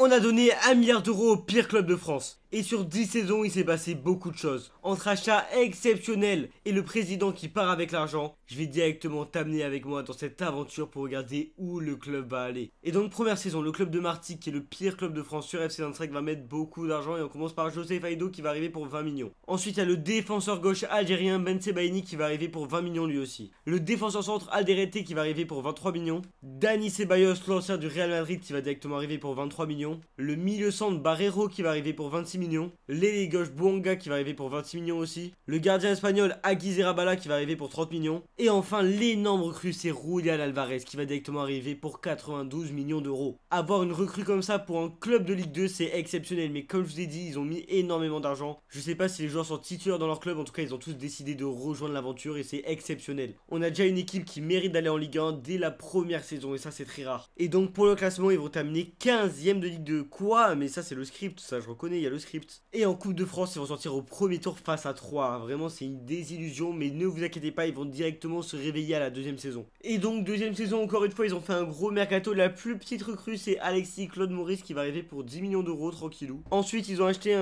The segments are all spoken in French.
On a donné 1 milliard d'euros au pire club de France. Et sur 10 saisons, il s'est passé beaucoup de choses. Entre achats exceptionnels et le président qui part avec l'argent, je vais directement t'amener avec moi dans cette aventure pour regarder où le club va aller. Et donc première saison, le club de Martigues, qui est le pire club de France sur FC Nantes, va mettre beaucoup d'argent et on commence par José Faido qui va arriver pour 20 millions. Ensuite, il y a le défenseur gauche algérien Ben Sebaini qui va arriver pour 20 millions lui aussi. Le défenseur centre Alderete qui va arriver pour 23 millions. Dani Ceballos, l'ancien du Real Madrid, qui va directement arriver pour 23 millions. Le milieu centre Barreiro qui va arriver pour 26 millions. L'ailier gauche Bouanga qui va arriver pour 26 millions aussi. Le gardien espagnol Aguizerabala qui va arriver pour 30 millions. Et enfin l'énorme recrue c'est Julián Alvarez qui va directement arriver pour 92 millions d'euros. Avoir une recrue comme ça pour un club de Ligue 2 c'est exceptionnel, mais comme je vous ai dit ils ont mis énormément d'argent. Je sais pas si les joueurs sont titulaires dans leur club, en tout cas ils ont tous décidé de rejoindre l'aventure et c'est exceptionnel. On a déjà une équipe qui mérite d'aller en Ligue 1 dès la première saison et ça c'est très rare. Et donc pour le classement ils vont terminer 15e de Ligue 2. Quoi? Mais ça c'est le script, ça je reconnais, il y a le script. Et en Coupe de France ils vont sortir au premier tour face à 3. Vraiment c'est une désillusion, mais ne vous inquiétez pas, ils vont directement se réveiller à la deuxième saison. Et donc deuxième saison encore une fois ils ont fait un gros mercato. La plus petite recrue c'est Alexis Claude Maurice qui va arriver pour 10 millions d'euros tranquillou. Ensuite ils ont acheté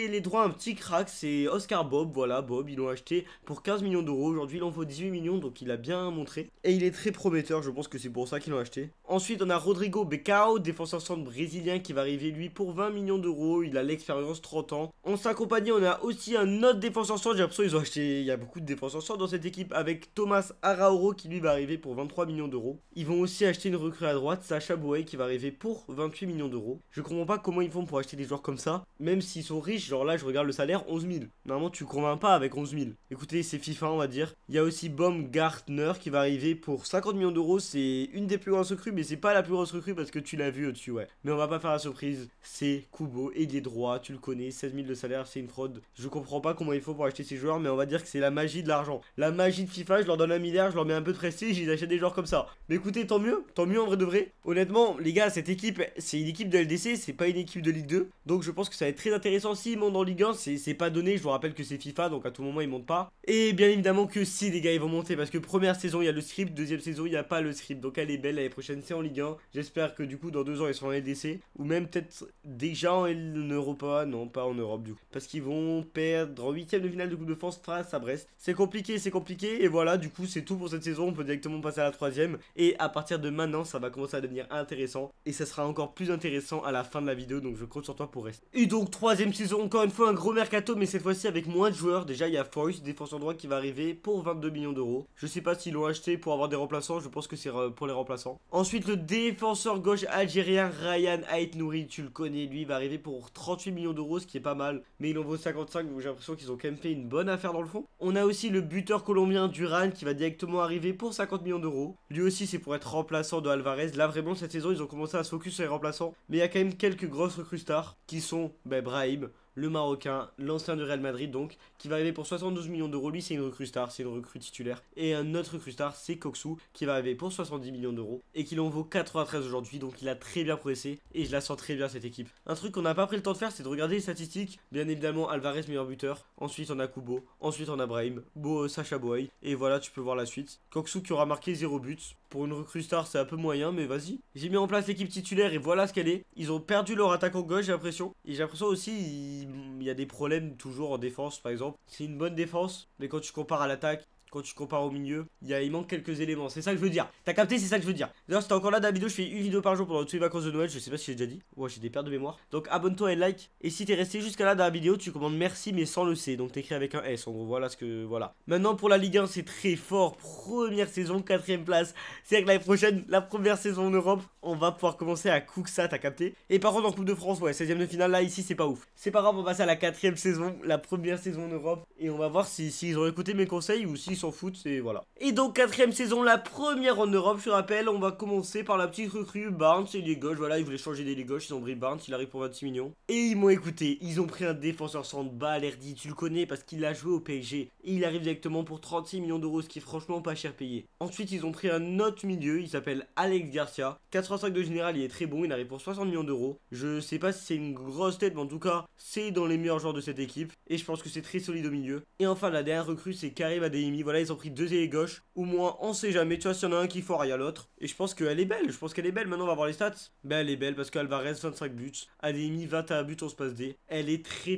les droits, un petit crack, c'est Oscar Bob. Voilà Bob, ils l'ont acheté pour 15 millions d'euros. Aujourd'hui il en faut 18 millions, donc il a bien montré. Et il est très prometteur, je pense que c'est pour ça qu'ils l'ont acheté. Ensuite on a Rodrigo Becao, défenseur centre brésilien qui va arriver lui pour 20 millions d'euros. Il a l'expérience, 30 ans. En sa compagnie on a aussi un autre défenseur centre, j'ai l'impression qu'ils ont acheté, il y a beaucoup de défenseurs centre dans cette équipe, avec Thomas Arauro qui lui va arriver pour 23 millions d'euros. Ils vont aussi acheter une recrue à droite, Sacha Boey qui va arriver pour 28 millions d'euros. Je comprends pas comment ils font pour acheter des joueurs comme ça, même s'ils sont riches. Genre là je regarde le salaire, 11 000. Normalement tu convaincs pas avec 11 000. Écoutez c'est FIFA on va dire. Il y a aussi Baumgartner qui va arriver pour 50 millions d'euros. C'est une des plus grosses recrues, mais c'est pas la plus grosse recrue parce que tu l'as vu au-dessus, ouais. Mais on va pas faire la surprise, c'est Kubo, ailier droit, tu le connais, 16 000 de salaire, c'est une fraude. Je comprends pas comment il faut pour acheter ces joueurs, mais on va dire que c'est la magie de l'argent. La magie de FIFA, je leur donne 1 milliard, je leur mets un peu de prestige, ils achètent des joueurs comme ça. Mais écoutez, tant mieux en vrai de vrai. Honnêtement, les gars, cette équipe, c'est une équipe de LDC, c'est pas une équipe de Ligue 2. Donc je pense que ça va être très intéressant s'ils montent en Ligue 1, c'est pas donné, je vous rappelle que c'est FIFA, donc à tout moment ils montent pas. Et bien évidemment que si les gars ils vont monter, parce que première saison il y a le script, deuxième saison il n'y a pas le script. Donc elle est belle, l'année prochaine c'est en Ligue 1. J'espère que du coup dans 2 ans ils seront en LDC, ou même peut-être déjà en Europa, non pas en Europe du coup. Parce qu'ils vont perdre en 8ème de finale de Coupe de France face à Brest. C'est compliqué, et voilà, du coup c'est tout pour cette saison, on peut directement passer à la 3ème. Et à partir de maintenant ça va commencer à devenir intéressant, et ça sera encore plus intéressant à la fin de la vidéo, donc je compte sur toi pour rester. Et donc 3ème saison, encore une fois un gros mercato, mais cette fois-ci avec moins de joueurs. Déjà il y a Foyce, défenseur droit qui va arriver pour 22 millions d'euros. Je sais pas s'ils l'ont acheté pour avoir des remplaçants, je pense que c'est pour les remplaçants. Ensuite le défenseur gauche algérien Ryan Ait Nouri, tu le connais, lui va arriver pour 38 millions d'euros, ce qui est pas mal, mais il en vaut 55, donc j'ai l'impression qu'ils ont quand même fait une bonne affaire dans le fond. On a aussi le buteur colombien Duran qui va directement arriver pour 50 millions d'euros. Lui aussi c'est pour être remplaçant de Alvarez. Là vraiment cette saison ils ont commencé à se focus sur les remplaçants, mais il y a quand même quelques grosses recrues stars qui sont Brahim, le Marocain, l'ancien du Real Madrid donc, qui va arriver pour 72 millions d'euros. Lui c'est une recrue star, c'est une recrue titulaire. Et un autre recrue star c'est Coxou qui va arriver pour 70 millions d'euros et qui en vaut 93 aujourd'hui, donc il a très bien progressé et je la sens très bien cette équipe. Un truc qu'on n'a pas pris le temps de faire c'est de regarder les statistiques. Bien évidemment Alvarez meilleur buteur, ensuite on a Kubo, ensuite on a Brahim, Sacha Boey, et voilà tu peux voir la suite. Coxou qui aura marqué 0 but. Pour une recrue star c'est un peu moyen, mais vas-y. J'ai mis en place l'équipe titulaire et voilà ce qu'elle est. Ils ont perdu leur attaquant gauche j'ai l'impression, et j'ai l'impression aussi il y a des problèmes toujours en défense par exemple. C'est une bonne défense, mais quand tu compares à l'attaque, quand tu compares au milieu, il manque quelques éléments. C'est ça que je veux dire. T'as capté, c'est ça que je veux dire. D'ailleurs, si t'es encore là dans la vidéo, je fais une vidéo par jour pendant toutes les vacances de Noël. Je sais pas si j'ai déjà dit. Ouais, j'ai des pertes de mémoire. Donc abonne-toi et like. Et si t'es resté jusqu'à là dans la vidéo, tu commandes merci mais sans le C. Donc t'écris avec un S. En gros, voilà ce que. Voilà. Maintenant pour la Ligue 1, c'est très fort. Première saison, 4ème place. C'est-à-dire que l'année prochaine, la première saison en Europe, on va pouvoir commencer à cook ça, t'as capté. Et par contre, en Coupe de France, ouais, 16ème de finale, là, ici, c'est pas ouf. C'est pas grave, on va passer à la 4ème saison, la première saison en Europe. Et on va voir s'ils ont écouté mes conseils ou s'ils s'en foutent. Et voilà. Et donc 4ème saison, la première en Europe, je te rappelle, on va commencer par la petite recrue Barnes, ailier gauche. Voilà, ils voulaient changer d'ailier gauche, ils ont pris Barnes, il arrive pour 26 millions. Et ils m'ont écouté, ils ont pris un défenseur centre, Balerdi, tu le connais parce qu'il a joué au PSG. Et il arrive directement pour 36 millions d'euros, ce qui est franchement pas cher payé. Ensuite, ils ont pris un autre milieu, il s'appelle Alex Garcia. 85 de général, il est très bon, il arrive pour 60 millions d'euros. Je sais pas si c'est une grosse tête, mais en tout cas, c'est dans les meilleurs joueurs de cette équipe. Et je pense que c'est très solide au milieu. Et enfin, la dernière recrue, c'est Karim Adeyemi. voilà, ils ont pris 2 ailiers gauche. Au moins, on sait jamais. Tu vois, s'il y en a un qui foire, il y a l'autre. Et je pense qu'elle est belle. Je pense qu'elle est belle. Maintenant, on va voir les stats. Ben, elle est belle parce qu'Alvarez, 25 buts. Ademi, 21 buts, on se passe D. Elle est très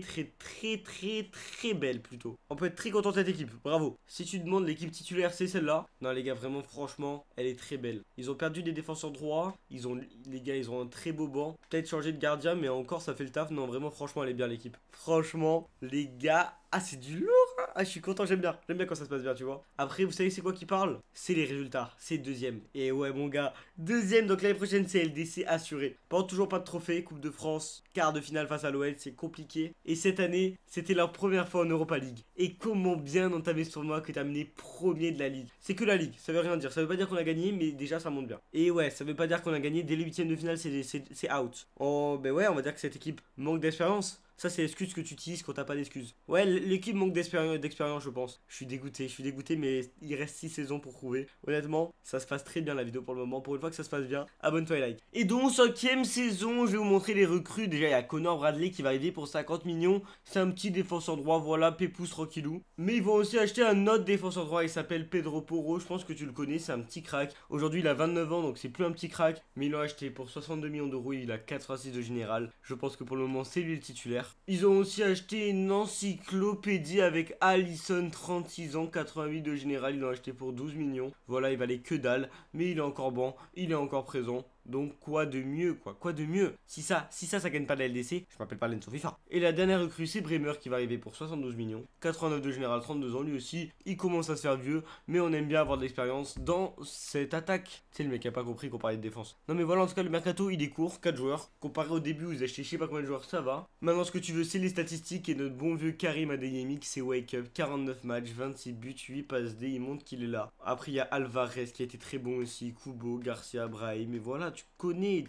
belle plutôt. On peut être très content de cette équipe. Bravo. Si tu demandes l'équipe titulaire, c'est celle-là. Non, les gars, vraiment, franchement, elle est très belle. Ils ont perdu des défenseurs droits. Les gars, ils ont un très beau banc. Peut-être changer de gardien, mais encore, ça fait le taf. Non, vraiment, franchement, elle est bien l'équipe. Franchement, les gars. Ah, c'est du lourd, hein. Ah, je suis content, j'aime bien. J'aime bien quand ça se passe bien, tu vois. Après, vous savez, c'est quoi qui parle? C'est les résultats. C'est deuxième. Et ouais, mon gars, deuxième. Donc l'année prochaine, c'est LDC assuré. Par toujours pas de trophée. Coupe de France, quart de finale face à l'OL, c'est compliqué. Et cette année, c'était leur première fois en Europa League. Et comment bien entamer ce tournoi que terminer premier de la Ligue. C'est que la Ligue, ça veut rien dire. Ça veut pas dire qu'on a gagné, mais déjà, ça monte bien. Et ouais, ça veut pas dire qu'on a gagné. Dès les huitièmes de finale, c'est out. Oh, ben ouais, on va dire que cette équipe manque d'expérience. Ça, c'est l'excuse que tu utilises quand t'as pas d'excuse. Ouais, l'équipe manque d'expérience, je pense. Je suis dégoûté, mais il reste 6 saisons pour prouver. Honnêtement, ça se passe très bien la vidéo pour le moment. Pour une fois que ça se passe bien, abonne-toi et like. Et donc, 5ème saison, je vais vous montrer les recrues. Déjà, il y a Connor Bradley qui va arriver pour 50 millions. C'est un petit défenseur droit, voilà, pépouze tranquillou. Mais ils vont aussi acheter un autre défenseur droit, il s'appelle Pedro Porro. Je pense que tu le connais, c'est un petit crack. Aujourd'hui, il a 29 ans, donc c'est plus un petit crack. Mais ils l'ont acheté pour 62 millions d'euros. Il a 86 de général. Je pense que pour le moment, c'est lui le titulaire. Ils ont aussi acheté une encyclopédie avec Alisson, 36 ans, 88 de général. Ils l'ont acheté pour 12 millions. Voilà, il valait que dalle. Mais il est encore bon, il est encore présent. Donc quoi de mieux, quoi de mieux. Si ça gagne pas la LDC, je m'appelle pas Lenzo FIFA. Et la dernière recrue, c'est Bremer qui va arriver pour 72 millions. 89 de général, 32 ans, lui aussi, il commence à se faire vieux, mais on aime bien avoir de l'expérience dans cette attaque. C'est le mec qui a pas compris qu'on parlait de défense. Non mais voilà, en tout cas le mercato il est court, 4 joueurs. Comparé au début où ils achetaient je sais pas combien de joueurs, ça va. Maintenant ce que tu veux c'est les statistiques et notre bon vieux Karim Adeyemi qui c'est wake up, 49 matchs, 26 buts, 8 passes D, il montre qu'il est là. Après il y a Alvarez qui a été très bon aussi, Kubo, Garcia, Brahim, et voilà. Tu connais.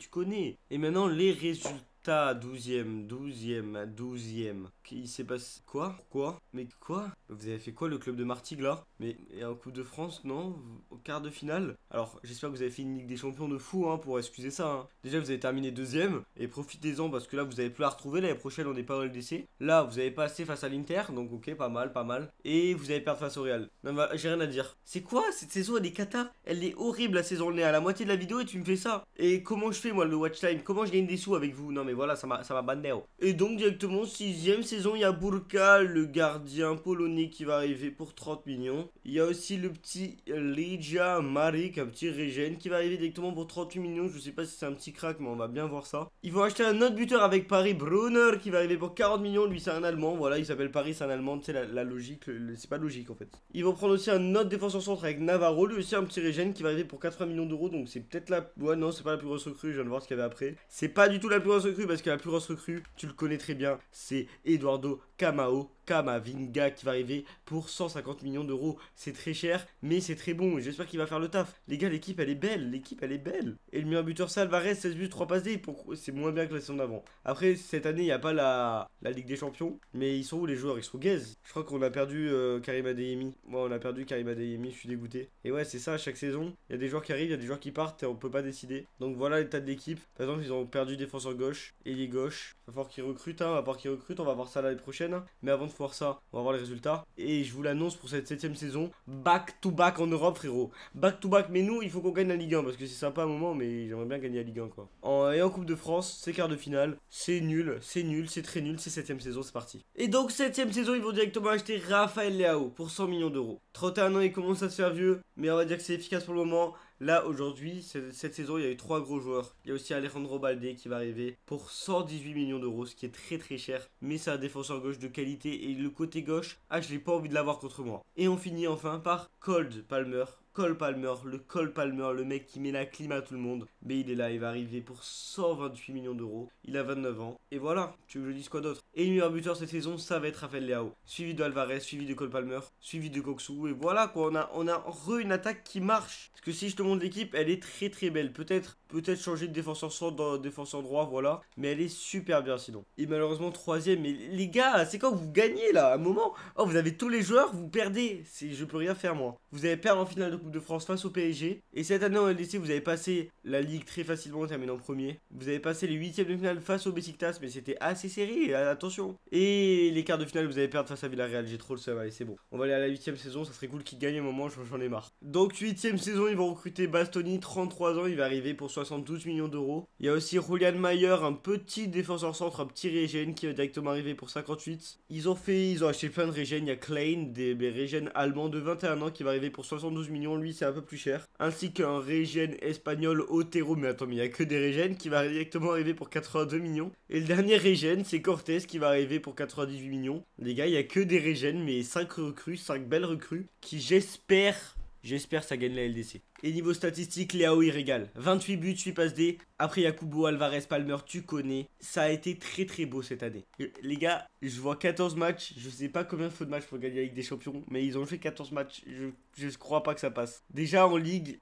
Et maintenant, les résultats. 12ème. Il s'est passé. Quoi? Mais quoi? Vous avez fait quoi le club de Martigues là? Mais en Coupe de France, non? Au quart de finale? Alors, j'espère que vous avez fait une Ligue des Champions de fou, hein, pour excuser ça. Hein. Déjà, vous avez terminé 2ème. Et profitez-en parce que là, vous avez plus à retrouver. L'année prochaine, on n'est pas au LDC. Là, vous avez passé face à l'Inter. Donc, ok, pas mal. Et vous allez perdre face au Real. Non, bah, j'ai rien à dire. C'est quoi? Cette saison, elle est cata. Elle est horrible, la saison. On est à la moitié de la vidéo et tu me fais ça. Et comment je fais, moi, le watch time? Comment je gagne des sous avec vous? Non, mais voilà, ça m'a bandé. Et donc, directement, 6ème saison, il y a Burka, le gardien polonais qui va arriver pour 30 millions. Il y a aussi le petit Legia Marek, un petit Regen qui va arriver directement pour 38 millions. Je sais pas si c'est un petit crack, mais on va bien voir ça. Ils vont acheter un autre buteur avec Paris, Brunner, qui va arriver pour 40 millions. Lui, c'est un Allemand. Voilà, il s'appelle Paris, c'est un Allemand. Tu sais, la logique, c'est pas logique en fait. Ils vont prendre aussi un autre défenseur centre avec Navarro. Lui aussi, un petit Regen qui va arriver pour 80 millions d'euros. Donc, c'est peut-être la. Ouais, non, c'est pas la plus grosse recrue. Je viens de voir ce qu'il y avait après. C'est pas du tout la plus grosse recrue parce que la plus grosse recrue, tu le connais très bien, c'est Eduardo Camavinga qui va arriver pour 150 millions d'euros. C'est très cher, mais c'est très bon. J'espère qu'il va faire le taf. Les gars, l'équipe, elle est belle. Et le meilleur buteur, c'est Alvarez, 16 buts, 3 passes D. C'est moins bien que la saison d'avant. Après, cette année, il n'y a pas la Ligue des Champions. Mais ils sont où les joueurs? Ils sont gaze. Je crois qu'on a perdu Karim Adeyemi. Ouais, on a perdu Karim Adeyemi, je suis dégoûté. Et ouais, c'est ça, chaque saison, il y a des joueurs qui arrivent, il y a des joueurs qui partent et on peut pas décider. Donc voilà l'état de l'équipe. Par exemple, ils ont perdu défenseur gauche, ailier gauche. Il va falloir qu'ils recrutent, hein. On va voir ça l'année prochaine. Mais avant de voir ça, on va voir les résultats. Et je vous l'annonce pour cette 7ème saison, back to back en Europe, frérot. Back to back, mais nous, il faut qu'on gagne la Ligue 1 parce que c'est sympa un moment, mais j'aimerais bien gagner la Ligue 1 quoi. Et en Coupe de France, c'est quart de finale. C'est nul, c'est très nul, c'est 7ème saison, c'est parti. Et donc, 7ème saison, ils vont directement acheter Raphaël Leao pour 100 millions d'euros. 31 ans, il commence à se faire vieux, mais on va dire que c'est efficace pour le moment. Là, aujourd'hui, cette saison, il y a eu 3 gros joueurs. Il y a aussi Alejandro Balde qui va arriver pour 118 millions d'euros, ce qui est très cher. Mais c'est un défenseur gauche de qualité. Et le côté gauche, je n'ai pas envie de l'avoir contre moi. Et on finit enfin par Cole Palmer, le mec qui met la clim à tout le monde. Mais il est là, il va arriver pour 128 millions d'euros. Il a 29 ans. Et voilà, tu veux que je dise quoi d'autre? Et le meilleur buteur cette saison, ça va être Raphaël Leao. Suivi de Alvarez, suivi de Cole Palmer, suivi de Coxou. Et voilà quoi, on a une attaque qui marche. Parce que si je te montre l'équipe, elle est très belle. Peut-être peut-être changer de défenseur centre dans défenseur droit, voilà. Mais elle est super bien sinon. Et malheureusement, troisième. Mais les gars, c'est quand vous gagnez là, à un moment. Oh, vous avez tous les joueurs, vous perdez. Je peux rien faire moi. Vous allez perdre en finale de Coupe de France face au PSG. Et cette année en LDC, vous avez passé la Ligue très facilement en terminant premier. Vous avez passé les huitièmes de finale face au Besiktas, mais c'était assez serré, attention. Et les quarts de finale, vous allez perdre face à Villarreal. J'ai trop le seum, allez, c'est bon. On va aller à la huitième saison, ça serait cool qu'ils gagnent un moment, j'en ai marre. Donc, huitième saison, ils vont recruter Bastoni, 33 ans, il va arriver pour 72 millions d'euros. Il y a aussi Julian Mayer, un petit défenseur centre, un petit régène qui va directement arriver pour 58. Ils ont acheté plein de régènes. Il y a Klein, des régènes allemands de 21 ans qui va arriver pour 72 millions. Lui, c'est un peu plus cher. Ainsi qu'un régène espagnol Otero. Mais attends, mais il n'y a que des régènes qui va directement arriver pour 82 millions. Et le dernier régène, c'est Cortés qui va arriver pour 98 millions. Les gars, il n'y a que des régènes, mais 5 recrues, 5 belles recrues qui, j'espère ça gagne la LDC. Et niveau statistique, Léao il régale. 28 buts, 8 passes D. Après, il y a Kubo, Alvarez, Palmer, tu connais. Ça a été très très beau cette année. Les gars, je vois 14 matchs. Je sais pas combien il faut de matchs pour gagner la Ligue des Champions. Mais ils ont fait 14 matchs. Je crois pas que ça passe. Déjà en Ligue,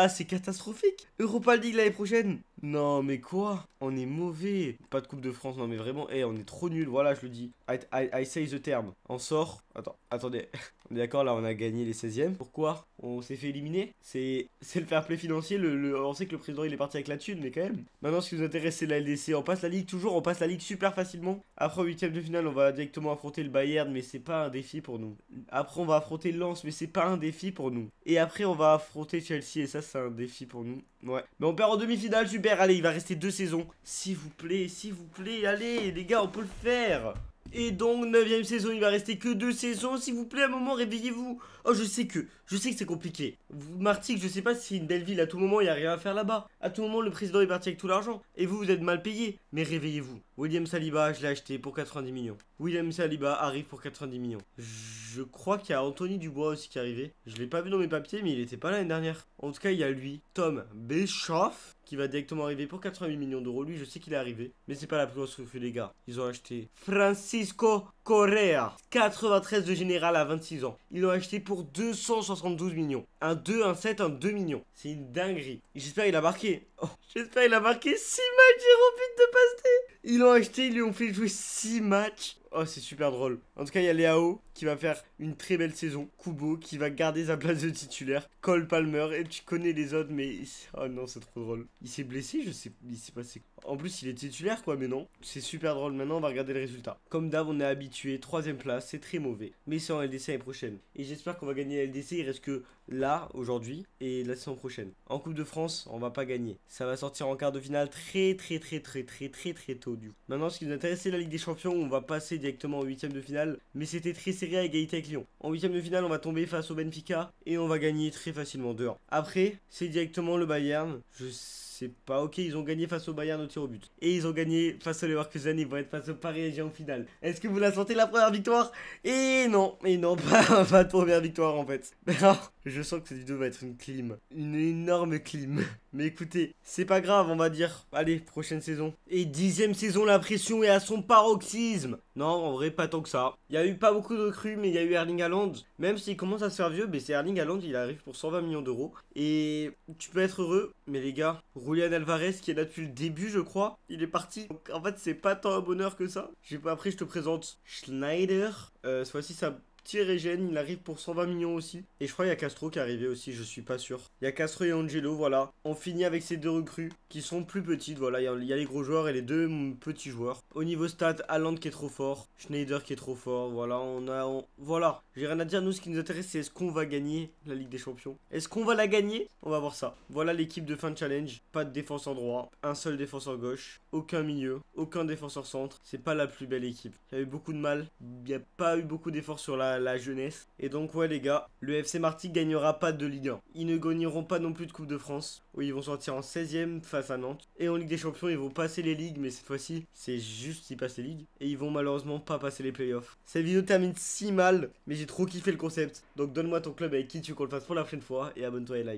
c'est catastrophique. Europa League l'année prochaine. Non, mais quoi? On est mauvais. Pas de Coupe de France, non mais vraiment. On est trop nul. Voilà, je le dis. I say the term. On sort. Attendez. On est d'accord, là, on a gagné les 16e. Pourquoi? On s'est fait éliminer. C'est le fair play financier. On sait que le président il est parti avec la thune, mais quand même. Maintenant, ce qui nous intéresse, c'est la LDC. On passe la Ligue toujours. On passe la Ligue super facilement. Après, au 8ème de finale, on va directement affronter le Bayern, mais c'est pas un défi pour nous. Après, on va affronter Lens, mais c'est pas un défi pour nous. Et après, on va affronter Chelsea, et ça, c'est un défi pour nous. Ouais. Mais on perd en demi-finale, super. Allez, il va rester 2 saisons. S'il vous plaît, allez, les gars, on peut le faire. Et donc, 9ème saison, il va rester que 2 saisons. S'il vous plaît, à un moment, réveillez-vous. Oh, je sais que c'est compliqué. Martigues, je sais pas si c'est une belle ville. À tout moment, il n'y a rien à faire là-bas. À tout moment, le président est parti avec tout l'argent. Et vous êtes mal payé. Mais réveillez-vous. William Saliba, je l'ai acheté pour 90 millions. William Saliba arrive pour 90 millions. Je crois qu'il y a Anthony Dubois aussi qui est arrivé. Je l'ai pas vu dans mes papiers, mais il était pas là l'année dernière. En tout cas, il y a lui, Tom Bischoff, qui va directement arriver pour 88 millions d'euros. Lui, je sais qu'il est arrivé. Mais c'est pas la plus grosse recrue, les gars. Ils ont acheté Francisco Correa, 93 de général à 26 ans. Ils l'ont acheté pour 272 millions. Un 2, un 7, un 2 millions. C'est une dinguerie. J'espère qu'il a marqué. J'espère qu'il a marqué 6 matchs, 0 but de passe D. Ils l'ont acheté, ils lui ont fait jouer 6 matchs. Oh, c'est super drôle. En tout cas, il y a Léao qui va faire une très belle saison. Kubo qui va garder sa place de titulaire. Cole Palmer, et tu connais les autres, mais... Oh non, c'est trop drôle. Il s'est blessé, je sais... Il s'est passé... En plus, il est titulaire, quoi, mais non. C'est super drôle. Maintenant, on va regarder le résultat. Comme d'hab, on est habitué. 3ème place, c'est très mauvais. Mais c'est en LDC l'année prochaine. Et j'espère qu'on va gagner la LDC. Il reste que là, aujourd'hui, et la saison prochaine. En Coupe de France, on va pas gagner. Ça va sortir en quart de finale très tôt, du coup. Maintenant, ce qui nous intéresse, c'est la Ligue des Champions. On va passer directement en 8ème de finale. Mais c'était très serré à égalité avec Lyon. En 8ème de finale, on va tomber face au Benfica. Et on va gagner très facilement 2-1. Après, c'est directement le Bayern. C'est pas ok, ils ont gagné face au Bayern au tir au but. Et ils ont gagné face au Leverkusen, ils vont être face au Paris Saint-Germain en finale. Est-ce que vous la sentez la première victoire? Et non, pas de première victoire en fait. Je sens que cette vidéo va être une clim. Une énorme clim. Mais écoutez, c'est pas grave, on va dire. Allez, prochaine saison. Et 10ème saison, la pression est à son paroxysme. Non, en vrai, pas tant que ça. Il y a eu pas beaucoup de recrues, mais il y a eu Erling Haaland. Même s'il commence à se faire vieux, mais c'est Erling Haaland, il arrive pour 120 millions d'euros. Et tu peux être heureux, mais les gars, Julian Alvarez, qui est là depuis le début, je crois, il est parti. Donc en fait, c'est pas tant un bonheur que ça. Après, je te présente Schneider. Cette fois-ci, ça... Regen, il arrive pour 120 millions aussi. Et je crois qu'il y a Castro qui est arrivé aussi, je suis pas sûr. Il y a Castro et Angelo, voilà. On finit avec ces 2 recrues qui sont plus petites, voilà. Il y a les gros joueurs et les 2 petits joueurs. Au niveau stats, Haaland qui est trop fort, Schneider qui est trop fort, voilà. Voilà, j'ai rien à dire. Nous, ce qui nous intéresse, c'est est-ce qu'on va gagner la Ligue des Champions? Est-ce qu'on va la gagner? On va voir ça. Voilà l'équipe de fin de challenge. Pas de défenseur droit, un seul défenseur gauche, aucun milieu, aucun défenseur centre. C'est pas la plus belle équipe. Il y a eu beaucoup de mal, il n'y a pas eu beaucoup d'efforts sur la jeunesse. Et donc ouais les gars, le FC Martigues gagnera pas de Ligue 1. Ils ne gagneront pas non plus de Coupe de France. Oui, ils vont sortir en 16ème face à Nantes. Et en Ligue des Champions, ils vont passer les ligues, mais cette fois-ci, c'est juste s'ils passent les ligues. Et ils vont malheureusement pas passer les playoffs. Cette vidéo termine si mal, mais j'ai trop kiffé le concept. Donc donne-moi ton club avec qui tu veux qu'on le fasse pour la prochaine fois et abonne-toi et like.